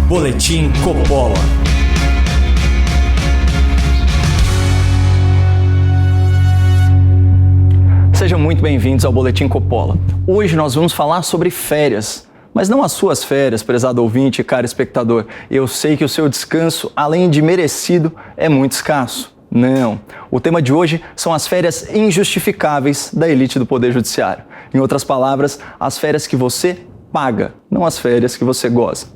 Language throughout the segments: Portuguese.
Boletim Coppola. Sejam muito bem-vindos ao Boletim Coppola. Hoje nós vamos falar sobre férias. Mas não as suas férias, prezado ouvinte e caro espectador. Eu sei que o seu descanso, além de merecido, é muito escasso. Não. O tema de hoje são as férias injustificáveis da elite do Poder Judiciário. Em outras palavras, as férias que você paga, não as férias que você goza.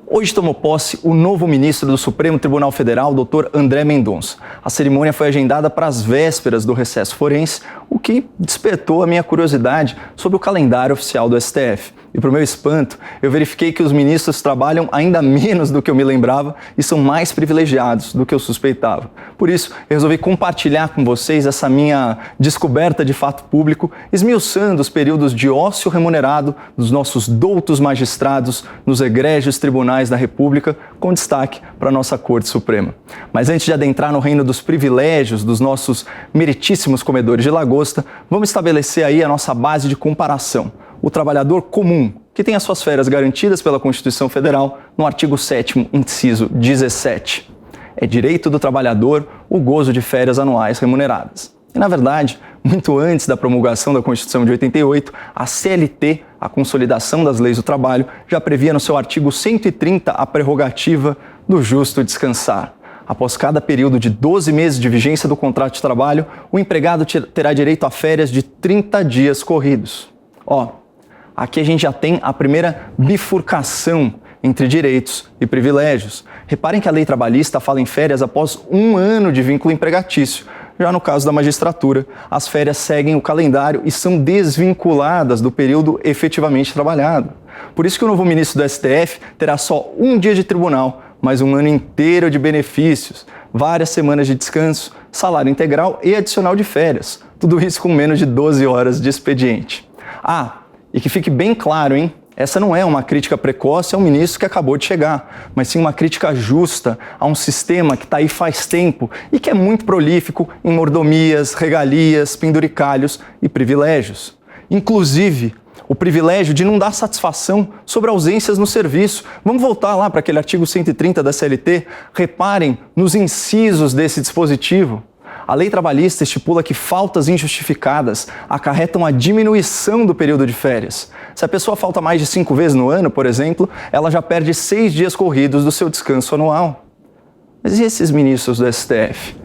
Hoje tomou posse o novo ministro do Supremo Tribunal Federal, Dr. André Mendonça. A cerimônia foi agendada para as vésperas do recesso forense, o que despertou a minha curiosidade sobre o calendário oficial do STF. E, para o meu espanto, eu verifiquei que os ministros trabalham ainda menos do que eu me lembrava e são mais privilegiados do que eu suspeitava. Por isso, eu resolvi compartilhar com vocês essa minha descoberta de fato público, esmiuçando os períodos de ócio remunerado dos nossos doutos magistrados nos egrégios tribunais da República, com destaque para a nossa Corte Suprema. Mas antes de adentrar no reino dos privilégios dos nossos meritíssimos comedores de lagosta, vamos estabelecer aí a nossa base de comparação. O trabalhador comum, que tem as suas férias garantidas pela Constituição Federal no artigo 7º, inciso 17. É direito do trabalhador o gozo de férias anuais remuneradas. E, na verdade, muito antes da promulgação da Constituição de 88, a CLT, a Consolidação das Leis do Trabalho, já previa no seu artigo 130 a prerrogativa do justo descansar. Após cada período de 12 meses de vigência do contrato de trabalho, o empregado terá direito a férias de 30 dias corridos. Aqui a gente já tem a primeira bifurcação entre direitos e privilégios. Reparem que a lei trabalhista fala em férias após 1 ano de vínculo empregatício. Já no caso da magistratura, as férias seguem o calendário e são desvinculadas do período efetivamente trabalhado. Por isso que o novo ministro do STF terá só 1 dia de tribunal, mas 1 ano inteiro de benefícios, várias semanas de descanso, salário integral e adicional de férias. Tudo isso com menos de 12 horas de expediente. E que fique bem claro, hein? Essa não é uma crítica precoce ao ministro que acabou de chegar, mas sim uma crítica justa a um sistema que está aí faz tempo e que é muito prolífico em mordomias, regalias, penduricalhos e privilégios. Inclusive, o privilégio de não dar satisfação sobre ausências no serviço. Vamos voltar lá para aquele artigo 130 da CLT? Reparem nos incisos desse dispositivo. A lei trabalhista estipula que faltas injustificadas acarretam a diminuição do período de férias. Se a pessoa falta mais de 5 vezes no ano, por exemplo, ela já perde 6 dias corridos do seu descanso anual. Mas e esses ministros do STF?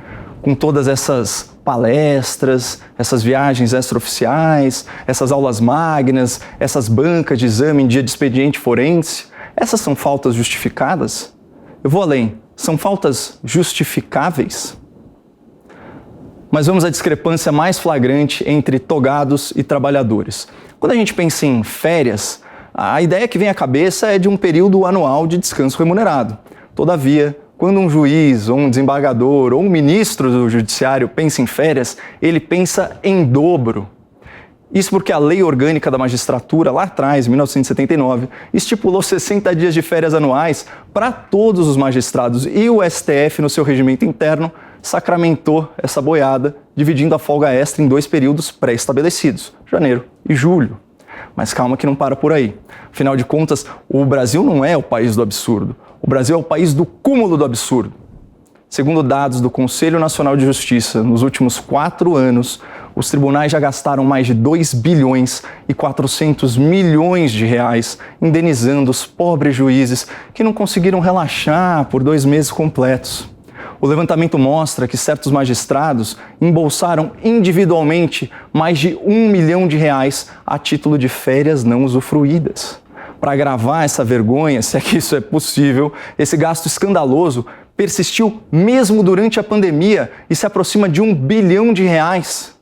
Com todas essas palestras, essas viagens extraoficiais, essas aulas magnas, essas bancas de exame em dia de expediente forense, essas são faltas justificadas? Eu vou além. São faltas justificáveis? Mas vamos à discrepância mais flagrante entre togados e trabalhadores. Quando a gente pensa em férias, a ideia que vem à cabeça é de um período anual de descanso remunerado. Todavia, quando um juiz, ou um desembargador, ou um ministro do judiciário pensa em férias, ele pensa em dobro. Isso porque a Lei Orgânica da Magistratura, lá atrás, em 1979, estipulou 60 dias de férias anuais para todos os magistrados e o STF, no seu regimento interno, sacramentou essa boiada, dividindo a folga extra em 2 períodos pré-estabelecidos, janeiro e julho. Mas calma que não para por aí. Afinal de contas, o Brasil não é o país do absurdo. O Brasil é o país do cúmulo do absurdo. Segundo dados do Conselho Nacional de Justiça, nos últimos 4 anos, os tribunais já gastaram mais de 2 bilhões e 400 milhões de reais indenizando os pobres juízes que não conseguiram relaxar por 2 meses completos. O levantamento mostra que certos magistrados embolsaram individualmente mais de 1 milhão de reais a título de férias não usufruídas. Para agravar essa vergonha, se é que isso é possível, esse gasto escandaloso persistiu mesmo durante a pandemia e se aproxima de 1 bilhão de reais.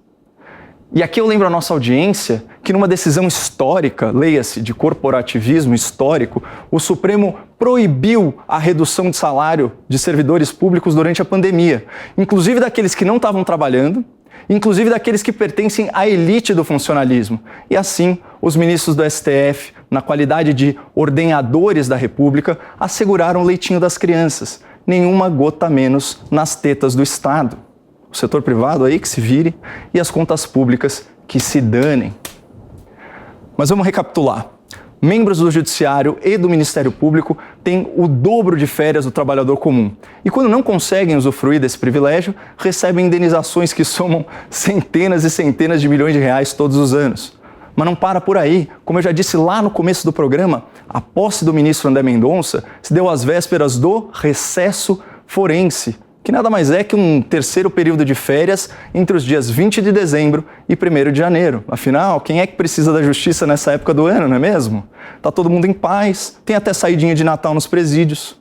E aqui eu lembro a nossa audiência que numa decisão histórica, leia-se de corporativismo histórico, o Supremo proibiu a redução de salário de servidores públicos durante a pandemia, inclusive daqueles que não estavam trabalhando, inclusive daqueles que pertencem à elite do funcionalismo. E assim, os ministros do STF, na qualidade de ordenadores da República, asseguraram o leitinho das crianças, nenhuma gota menos nas tetas do Estado. O setor privado aí que se vire e as contas públicas que se danem. Mas vamos recapitular. Membros do Judiciário e do Ministério Público têm o dobro de férias do trabalhador comum. E quando não conseguem usufruir desse privilégio, recebem indenizações que somam centenas e centenas de milhões de reais todos os anos. Mas não para por aí. Como eu já disse lá no começo do programa, a posse do ministro André Mendonça se deu às vésperas do recesso forense, que nada mais é que um terceiro período de férias entre os dias 20 de dezembro e 1º de janeiro. Afinal, quem é que precisa da justiça nessa época do ano, não é mesmo? Tá todo mundo em paz, tem até saidinha de Natal nos presídios.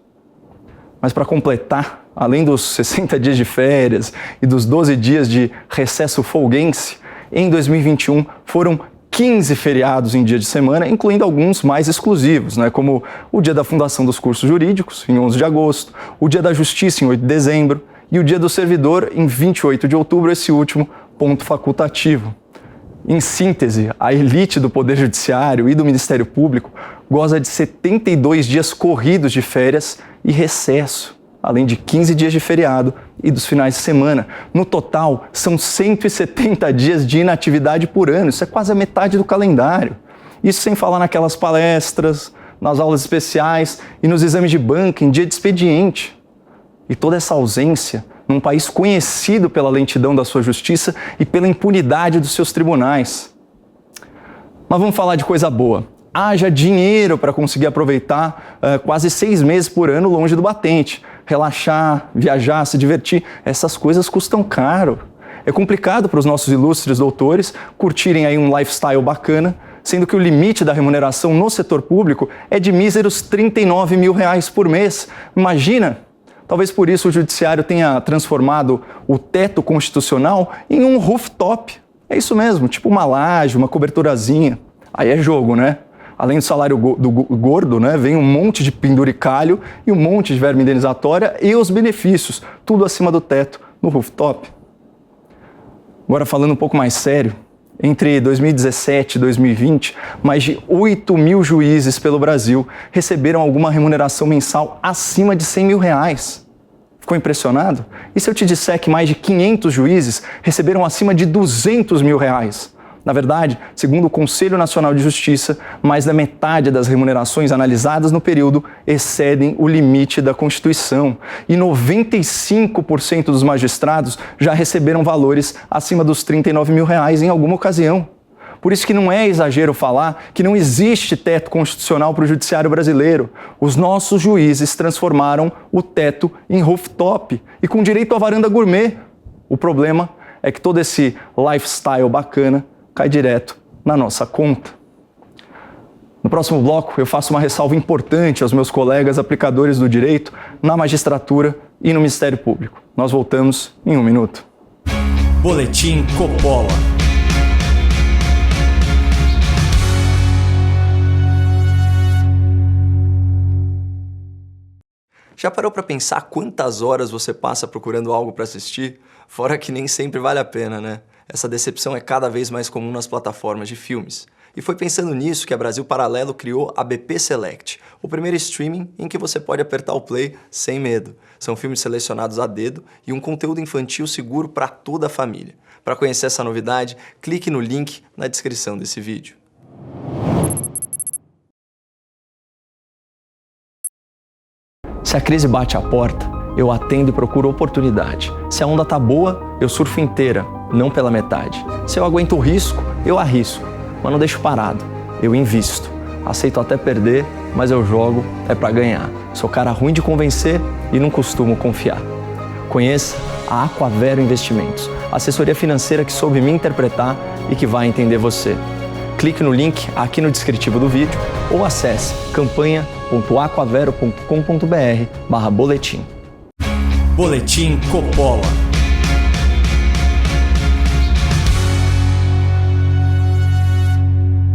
Mas para completar, além dos 60 dias de férias e dos 12 dias de recesso folguense, em 2021 foram 15 feriados em dia de semana, incluindo alguns mais exclusivos, como o dia da fundação dos cursos jurídicos, em 11 de agosto, o dia da justiça, em 8 de dezembro, e o dia do servidor, em 28 de outubro, esse último ponto facultativo. Em síntese, a elite do Poder Judiciário e do Ministério Público goza de 72 dias corridos de férias e recesso, além de 15 dias de feriado e dos finais de semana. No total, são 170 dias de inatividade por ano. Isso é quase a metade do calendário. Isso sem falar naquelas palestras, nas aulas especiais e nos exames de banca em dia de expediente. E toda essa ausência num país conhecido pela lentidão da sua justiça e pela impunidade dos seus tribunais. Mas vamos falar de coisa boa. Haja dinheiro para conseguir aproveitar quase 6 meses por ano longe do batente. Relaxar, viajar, se divertir, essas coisas custam caro. É complicado para os nossos ilustres doutores curtirem aí um lifestyle bacana, sendo que o limite da remuneração no setor público é de míseros R$39 mil por mês. Imagina! Talvez por isso o Judiciário tenha transformado o teto constitucional em um rooftop. É isso mesmo, tipo uma laje, uma coberturazinha. Aí é jogo, né? Além do salário gordo, vem um monte de penduricalho e um monte de verba indenizatória e os benefícios, tudo acima do teto, no rooftop. Agora falando um pouco mais sério, entre 2017 e 2020, mais de 8 mil juízes pelo Brasil receberam alguma remuneração mensal acima de R$100 mil. Ficou impressionado? E se eu te disser que mais de 500 juízes receberam acima de R$200 mil? Na verdade, segundo o Conselho Nacional de Justiça, mais da metade das remunerações analisadas no período excedem o limite da Constituição. E 95% dos magistrados já receberam valores acima dos R$39 mil em alguma ocasião. Por isso que não é exagero falar que não existe teto constitucional para o judiciário brasileiro. Os nossos juízes transformaram o teto em rooftop e com direito à varanda gourmet. O problema é que todo esse lifestyle bacana cai direto na nossa conta. No próximo bloco, eu faço uma ressalva importante aos meus colegas aplicadores do direito na magistratura e no Ministério Público. Nós voltamos em 1 minuto. Boletim Coppola. Já parou para pensar quantas horas você passa procurando algo para assistir? Fora que nem sempre vale a pena, né? Essa decepção é cada vez mais comum nas plataformas de filmes. E foi pensando nisso que a Brasil Paralelo criou a BP Select, o primeiro streaming em que você pode apertar o play sem medo. São filmes selecionados a dedo e um conteúdo infantil seguro para toda a família. Para conhecer essa novidade, clique no link na descrição desse vídeo. Se a crise bate à porta, eu atendo e procuro oportunidade. Se a onda tá boa, eu surfo inteira, não pela metade. Se eu aguento o risco, eu arrisco, mas não deixo parado. Eu invisto. Aceito até perder, mas eu jogo é pra ganhar. Sou cara ruim de convencer e não costumo confiar. Conheça a Aquavero Investimentos, assessoria financeira que soube me interpretar e que vai entender você. Clique no link aqui no descritivo do vídeo ou acesse campanha.aquavero.com.br/boletim. Boletim Coppola.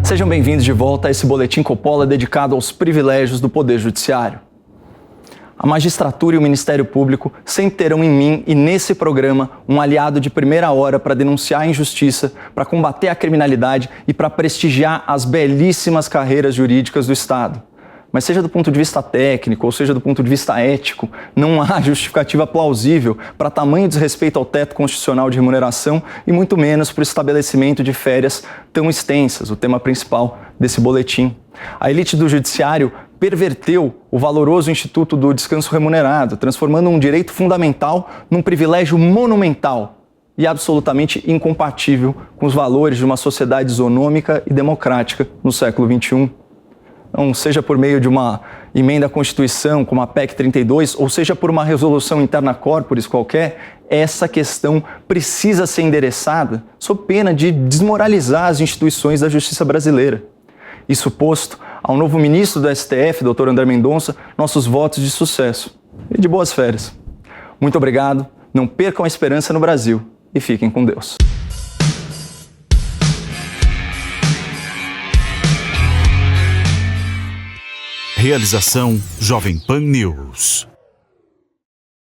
Sejam bem-vindos de volta a esse Boletim Coppola dedicado aos privilégios do Poder Judiciário. A magistratura e o Ministério Público sempre terão em mim e nesse programa um aliado de primeira hora para denunciar a injustiça, para combater a criminalidade e para prestigiar as belíssimas carreiras jurídicas do Estado. Mas seja do ponto de vista técnico ou seja do ponto de vista ético, não há justificativa plausível para tamanho desrespeito ao teto constitucional de remuneração e muito menos para o estabelecimento de férias tão extensas, o tema principal desse boletim. A elite do judiciário perverteu o valoroso instituto do descanso remunerado, transformando um direito fundamental num privilégio monumental e absolutamente incompatível com os valores de uma sociedade isonômica e democrática no século XXI. Não seja por meio de uma emenda à Constituição, como a PEC 32, ou seja por uma resolução interna corporis qualquer, essa questão precisa ser endereçada sob pena de desmoralizar as instituições da justiça brasileira. Isso posto, ao novo ministro do STF, Dr. André Mendonça, nossos votos de sucesso e de boas férias. Muito obrigado, não percam a esperança no Brasil e fiquem com Deus. Realização Jovem Pan News.